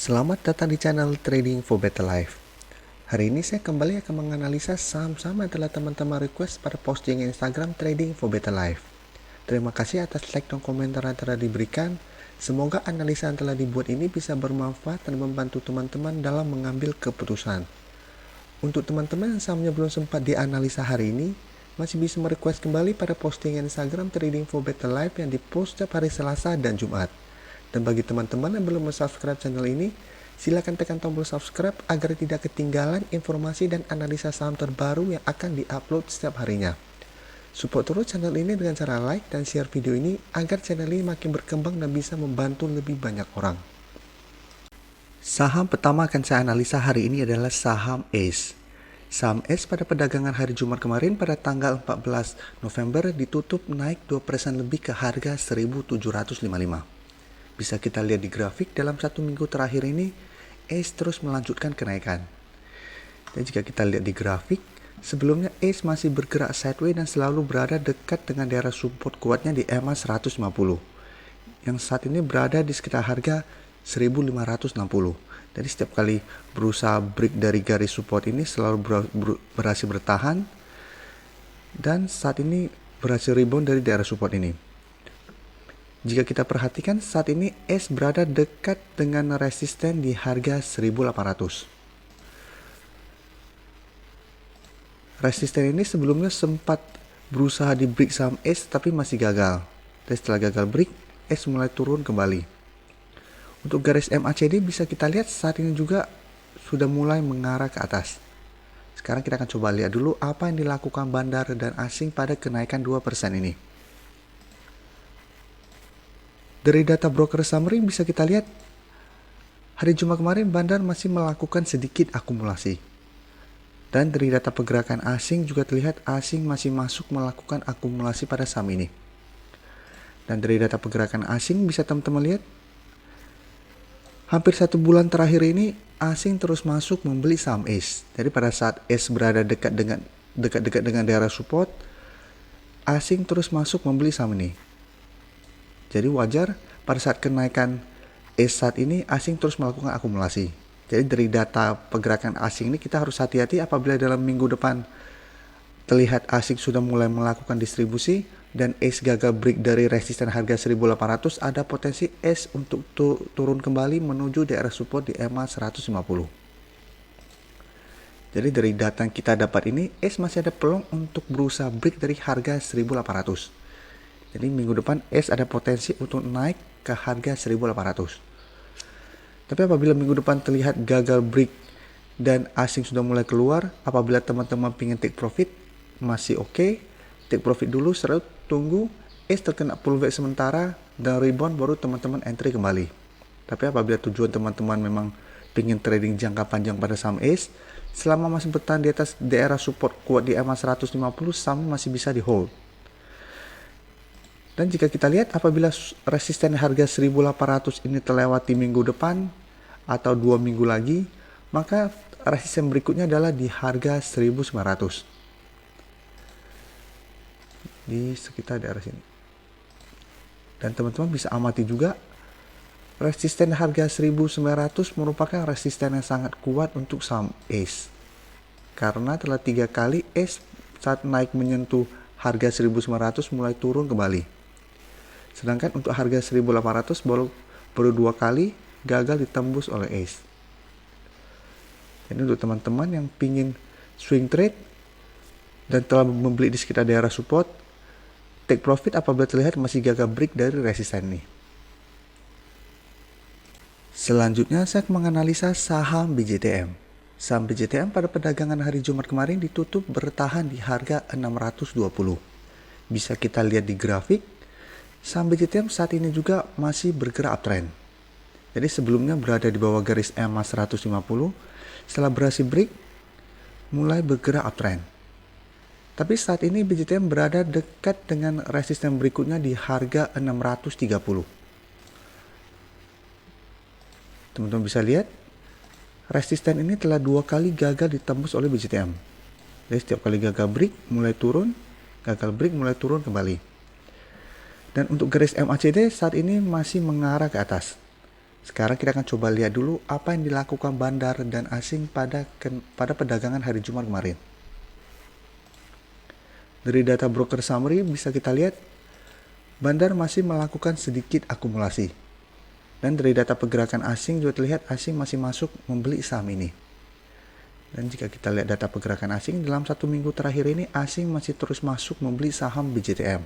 Selamat datang di channel Trading for Better Life. Hari ini saya kembali akan menganalisa saham-saham yang telah teman-teman request pada posting Instagram Trading for Better Life. Terima kasih atas like dan komentar yang telah diberikan. Semoga analisa yang telah dibuat ini bisa bermanfaat dan membantu teman-teman dalam mengambil keputusan. Untuk teman-teman yang sahamnya belum sempat dianalisa hari ini, masih bisa merequest kembali pada posting Instagram Trading for Better Life yang dipost setiap hari Selasa dan Jumat. Dan bagi teman-teman yang belum subscribe channel ini, silakan tekan tombol subscribe agar tidak ketinggalan informasi dan analisa saham terbaru yang akan diupload setiap harinya. Support terus channel ini dengan cara like dan share video ini agar channel ini makin berkembang dan bisa membantu lebih banyak orang. Saham pertama akan saya analisa hari ini adalah saham ACE. Saham ACE pada perdagangan hari Jumat kemarin pada tanggal 14 November ditutup naik 2% lebih ke harga 1.755. Bisa kita lihat di grafik dalam satu minggu terakhir ini, ACE terus melanjutkan kenaikan. Dan jika kita lihat di grafik, sebelumnya ACE masih bergerak sideways dan selalu berada dekat dengan daerah support kuatnya di EMA 150, yang saat ini berada di sekitar harga 1560. Jadi setiap kali berusaha break dari garis support ini selalu berhasil bertahan, dan saat ini berhasil rebound dari daerah support ini. Jika kita perhatikan saat ini ACE berada dekat dengan resisten di harga 1800. Resisten ini sebelumnya sempat berusaha di break saham ACE tapi masih gagal. Dan setelah gagal break, ACE mulai turun kembali. Untuk garis MACD bisa kita lihat saat ini juga sudah mulai mengarah ke atas. Sekarang kita akan coba lihat dulu apa yang dilakukan bandar dan asing pada kenaikan 2% ini. Dari data broker summary bisa kita lihat hari Jumat kemarin bandar masih melakukan sedikit akumulasi. Dan dari data pergerakan asing juga terlihat asing masih masuk melakukan akumulasi pada saham ini. Dan dari data pergerakan asing bisa teman-teman lihat hampir 1 bulan terakhir ini asing terus masuk membeli saham ACE. Jadi pada saat ACE berada dekat dengan daerah support, asing terus masuk membeli saham ini. Jadi wajar pada saat kenaikan ACE saat ini asing terus melakukan akumulasi. Jadi dari data pergerakan asing ini kita harus hati-hati apabila dalam minggu depan terlihat asing sudah mulai melakukan distribusi dan ACE gagal break dari resisten harga 1800, ada potensi ACE untuk turun kembali menuju daerah support di EMA 150. Jadi dari data yang kita dapat ini ACE masih ada peluang untuk berusaha break dari harga 1800. Jadi minggu depan ACE ada potensi untuk naik ke harga 1800. Tapi apabila minggu depan terlihat gagal break dan asing sudah mulai keluar, apabila teman-teman ingin take profit, masih oke. Take profit dulu, tunggu ACE terkena pullback sementara dan rebound baru teman-teman entry kembali. Tapi apabila tujuan teman-teman memang ingin trading jangka panjang pada saham ACE, selama masih bertahan di atas daerah support kuat di EMA 150, saham masih bisa di hold. Dan jika kita lihat apabila resisten harga 1800 ini terlewati minggu depan atau 2 minggu lagi, maka resisten berikutnya adalah di harga 1900. Di sekitar daerah sini. Dan teman-teman bisa amati juga resisten harga 1900 merupakan resisten yang sangat kuat untuk saham ACE. Karena telah 3 kali ACE saat naik menyentuh harga 1900 mulai turun kembali. Sedangkan untuk harga 1800 baru 2 kali gagal ditembus oleh ACE. Jadi untuk teman-teman yang pingin swing trade dan telah membeli di sekitar daerah support, take profit apabila terlihat masih gagal break dari resisten ini. Selanjutnya saya akan menganalisa saham BJTM. Saham BJTM pada perdagangan hari Jumat kemarin ditutup bertahan di harga 620. Bisa kita lihat di grafik, saham BJTM saat ini juga masih bergerak uptrend. Jadi sebelumnya berada di bawah garis EMA 150, setelah berhasil break, mulai bergerak uptrend. Tapi saat ini BJTM berada dekat dengan resisten berikutnya di harga 630. Teman-teman bisa lihat, resisten ini telah 2 kali gagal ditembus oleh BJTM. Jadi setiap kali gagal break, mulai turun, gagal break, mulai turun kembali. Dan untuk garis MACD saat ini masih mengarah ke atas. Sekarang kita akan coba lihat dulu apa yang dilakukan bandar dan asing pada perdagangan hari Jumat kemarin. Dari data broker summary bisa kita lihat bandar masih melakukan sedikit akumulasi. Dan dari data pergerakan asing juga terlihat asing masih masuk membeli saham ini. Dan jika kita lihat data pergerakan asing dalam 1 minggu terakhir ini, asing masih terus masuk membeli saham BJTM.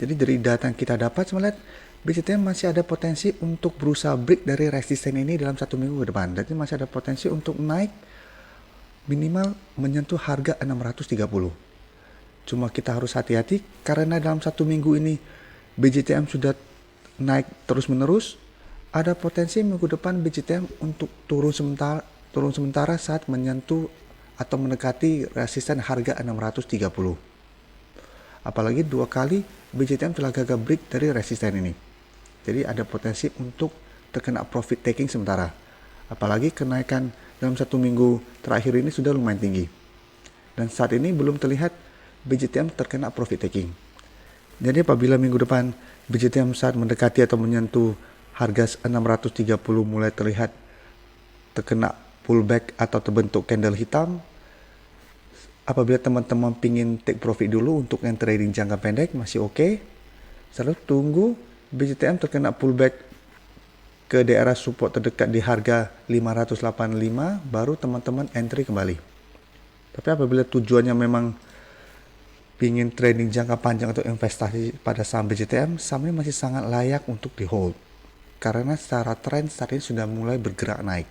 Jadi dari data yang kita dapat melihat BJTM masih ada potensi untuk berusaha break dari resisten ini dalam 1 minggu ke depan. Jadi masih ada potensi untuk naik minimal menyentuh harga 630. Cuma kita harus hati-hati karena dalam 1 minggu ini BJTM sudah naik terus menerus. Ada potensi minggu depan BJTM untuk turun sementara saat menyentuh atau mendekati resisten harga 630. Apalagi 2 kali BJTM telah gagal break dari resisten ini. Jadi ada potensi untuk terkena profit taking sementara. Apalagi kenaikan dalam 1 minggu terakhir ini sudah lumayan tinggi. Dan saat ini belum terlihat BJTM terkena profit taking. Jadi apabila minggu depan BJTM saat mendekati atau menyentuh harga 630 mulai terlihat terkena pullback atau terbentuk candle hitam, apabila teman-teman pingin take profit dulu untuk yang trading jangka pendek masih oke. Selalu tunggu BJTM terkena pullback ke daerah support terdekat di harga 585 baru teman-teman entry kembali. Tapi apabila tujuannya memang ingin trading jangka panjang atau investasi pada saham BJTM, saham ini masih sangat layak untuk di hold karena secara tren saat ini sudah mulai bergerak naik.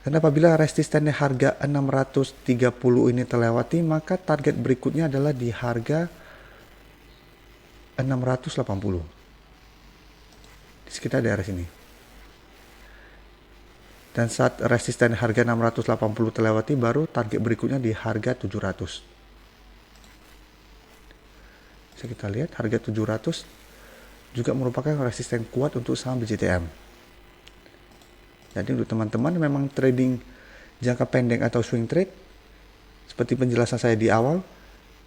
Dan apabila resisten di harga 630 ini terlewati, maka target berikutnya adalah di harga 680 di sekitar daerah sini. Dan saat resisten harga 680 terlewati, baru target berikutnya di harga 700. Bisa kita lihat harga 700 juga merupakan resisten kuat untuk saham BJTM. Jadi untuk teman-teman yang memang trading jangka pendek atau swing trade, seperti penjelasan saya di awal,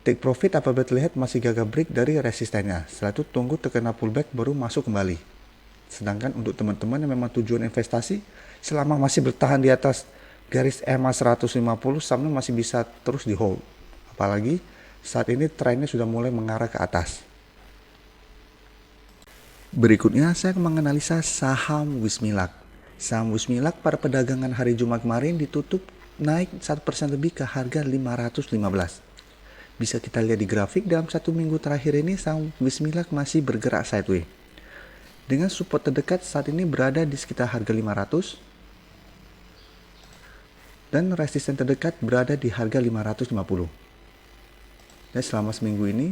take profit apabila terlihat masih gagal break dari resistennya. Setelah itu tunggu terkena pullback baru masuk kembali. Sedangkan untuk teman-teman yang memang tujuan investasi, selama masih bertahan di atas garis EMA 150, sahamnya masih bisa terus di hold. Apalagi saat ini trennya sudah mulai mengarah ke atas. Berikutnya saya akan menganalisa saham Wismilak. Saham Wismilak pada perdagangan hari Jumat kemarin ditutup naik 1% lebih ke harga 515. Bisa kita lihat di grafik dalam 1 minggu terakhir ini saham Wismilak masih bergerak sideways. Dengan support terdekat saat ini berada di sekitar harga 500 dan resisten terdekat berada di harga 550. Dan selama seminggu ini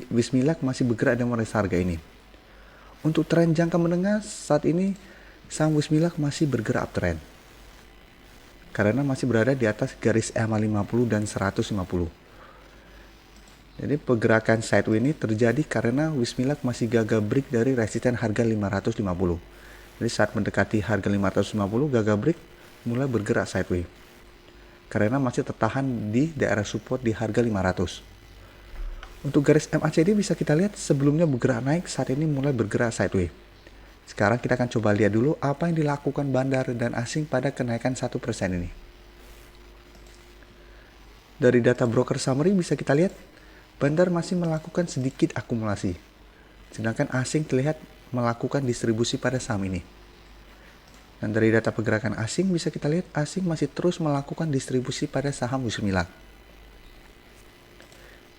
Wismilak masih bergerak dengan harga ini. Untuk tren jangka menengah saat ini saham Wismilak masih bergerak uptrend karena masih berada di atas garis EMA 50 dan 150. Jadi pergerakan sideways ini terjadi karena Wismilak masih gagal break dari resisten harga 550. Jadi saat mendekati harga 550 gagal break mulai bergerak sideways karena masih tertahan di daerah support di harga 500. Untuk garis MACD bisa kita lihat sebelumnya bergerak naik, saat ini mulai bergerak sideways. Sekarang kita akan coba lihat dulu apa yang dilakukan bandar dan asing pada kenaikan 1% ini. Dari data broker summary bisa kita lihat bandar masih melakukan sedikit akumulasi, sedangkan asing terlihat melakukan distribusi pada saham ini. Dan dari data pergerakan asing bisa kita lihat asing masih terus melakukan distribusi pada saham Wismilak.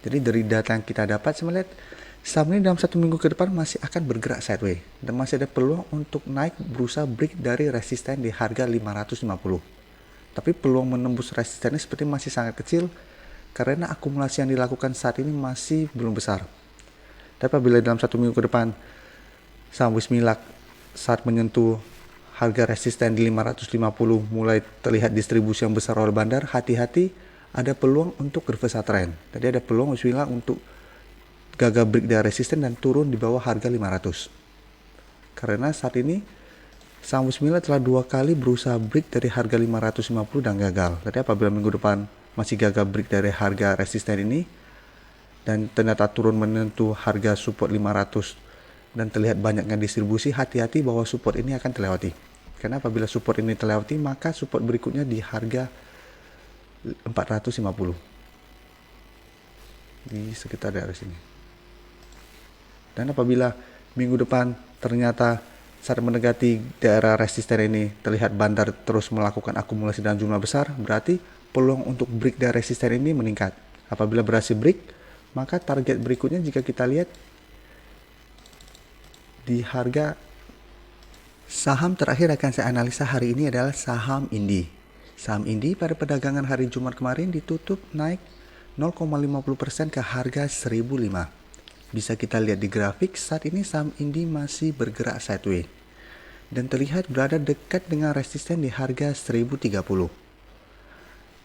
Jadi dari data yang kita dapat saya melihat saham ini dalam 1 minggu ke depan masih akan bergerak sideways dan masih ada peluang untuk naik berusaha break dari resisten di harga 550. Tapi peluang menembus resistennya seperti masih sangat kecil karena akumulasi yang dilakukan saat ini masih belum besar. Tapi apabila dalam 1 minggu ke depan saham Wismilak saat menyentuh harga resisten di 550 mulai terlihat distribusi yang besar oleh bandar, hati-hati ada peluang untuk reversal trend. Jadi ada peluang Wismilak untuk gagal break dari resisten dan turun di bawah harga 500. Karena saat ini saham Wismilak telah 2 kali berusaha break dari harga 550 dan gagal. Jadi apabila minggu depan masih gagal break dari harga resisten ini dan ternyata turun menyentuh harga support 500 dan terlihat banyaknya distribusi, hati-hati bahwa support ini akan terlewati. Karena apabila support ini terlewati, maka support berikutnya di harga 450 di sekitar daerah sini. Dan apabila minggu depan ternyata saat mendekati daerah resisten ini terlihat bandar terus melakukan akumulasi dalam jumlah besar, berarti peluang untuk break dari resisten ini meningkat. Apabila berhasil break, maka target berikutnya jika kita lihat di harga saham terakhir akan saya analisa hari ini adalah saham Indi. Saham Indi pada perdagangan hari Jumat kemarin ditutup naik 0,50% ke harga 1005. Bisa kita lihat di grafik, saat ini saham Indi masih bergerak sideways dan terlihat berada dekat dengan resisten di harga 1030.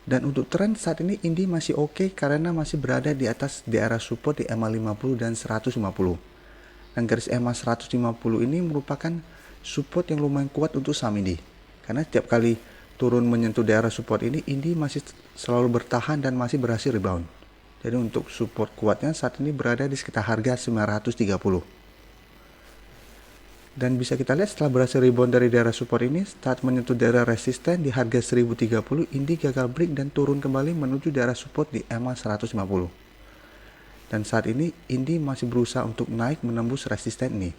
Dan untuk tren saat ini Indi masih oke karena masih berada di atas daerah support di EMA 50 dan 150. Dan garis EMA 150 ini merupakan support yang lumayan kuat untuk saham Indi. Karena setiap kali turun menyentuh daerah support ini, Indi masih selalu bertahan dan masih berhasil rebound. Jadi untuk support kuatnya saat ini berada di sekitar harga 930. Dan bisa kita lihat setelah berhasil rebound dari daerah support ini, saat menyentuh daerah resisten di harga 1030, Indi gagal break dan turun kembali menuju daerah support di EMA 150. Dan saat ini Indi masih berusaha untuk naik menembus resisten ini.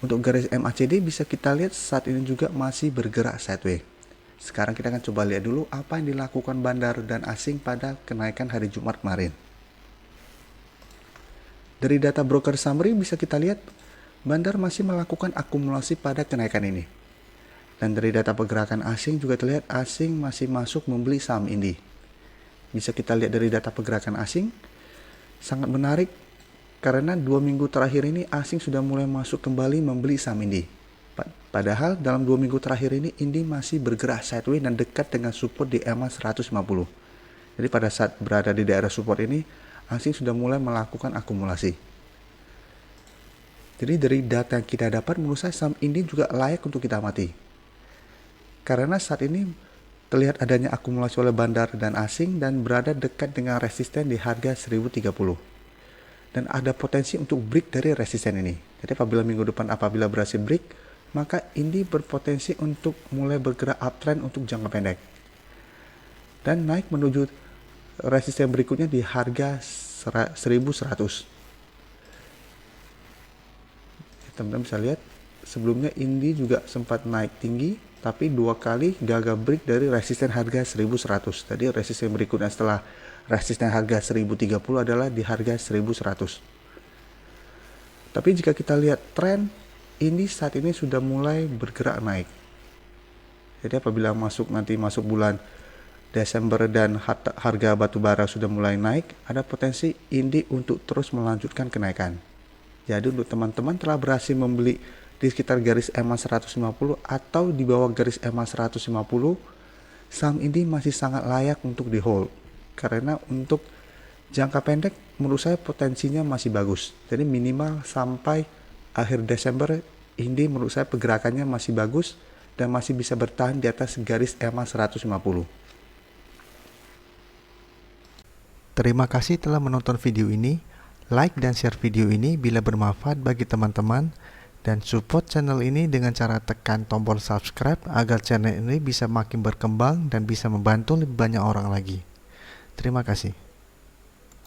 Untuk garis MACD bisa kita lihat saat ini juga masih bergerak sideways. Sekarang kita akan coba lihat dulu apa yang dilakukan bandar dan asing pada kenaikan hari Jumat kemarin. Dari data broker summary bisa kita lihat bandar masih melakukan akumulasi pada kenaikan ini. Dan dari data pergerakan asing juga terlihat asing masih masuk membeli saham Indi. Bisa kita lihat dari data pergerakan asing, sangat menarik karena 2 minggu terakhir ini asing sudah mulai masuk kembali membeli saham Indi. Padahal dalam 2 minggu terakhir ini Indi masih bergerak sideways dan dekat dengan support di EMA 150. Jadi pada saat berada di daerah support ini, asing sudah mulai melakukan akumulasi. Jadi dari data yang kita dapat, menurut saya saham Indi juga layak untuk kita amati. Karena saat ini terlihat adanya akumulasi oleh bandar dan asing dan berada dekat dengan resisten di harga 1030. Dan ada potensi untuk break dari resisten ini. Jadi apabila minggu depan apabila berhasil break, maka Indi berpotensi untuk mulai bergerak uptrend untuk jangka pendek. Dan naik menuju resisten berikutnya di harga 1100. Teman-teman bisa lihat sebelumnya Indi juga sempat naik tinggi, tapi 2 kali gagal break dari resisten harga 1100. Tadi resisten berikutnya setelah resisten harga 1030 adalah di harga 1100. Tapi jika kita lihat tren, Indi saat ini sudah mulai bergerak naik. Jadi apabila masuk bulan Desember dan harga batubara sudah mulai naik, ada potensi Indi untuk terus melanjutkan kenaikan. Jadi untuk teman-teman telah berhasil membeli di sekitar garis EMA 150 atau di bawah garis EMA 150, saham Indi masih sangat layak untuk di hold. Karena untuk jangka pendek menurut saya potensinya masih bagus. Jadi minimal sampai akhir Desember Indi menurut saya pergerakannya masih bagus dan masih bisa bertahan di atas garis EMA 150. Terima kasih telah menonton video ini. Like dan share video ini bila bermanfaat bagi teman-teman, dan support channel ini dengan cara tekan tombol subscribe agar channel ini bisa makin berkembang dan bisa membantu lebih banyak orang lagi. Terima kasih.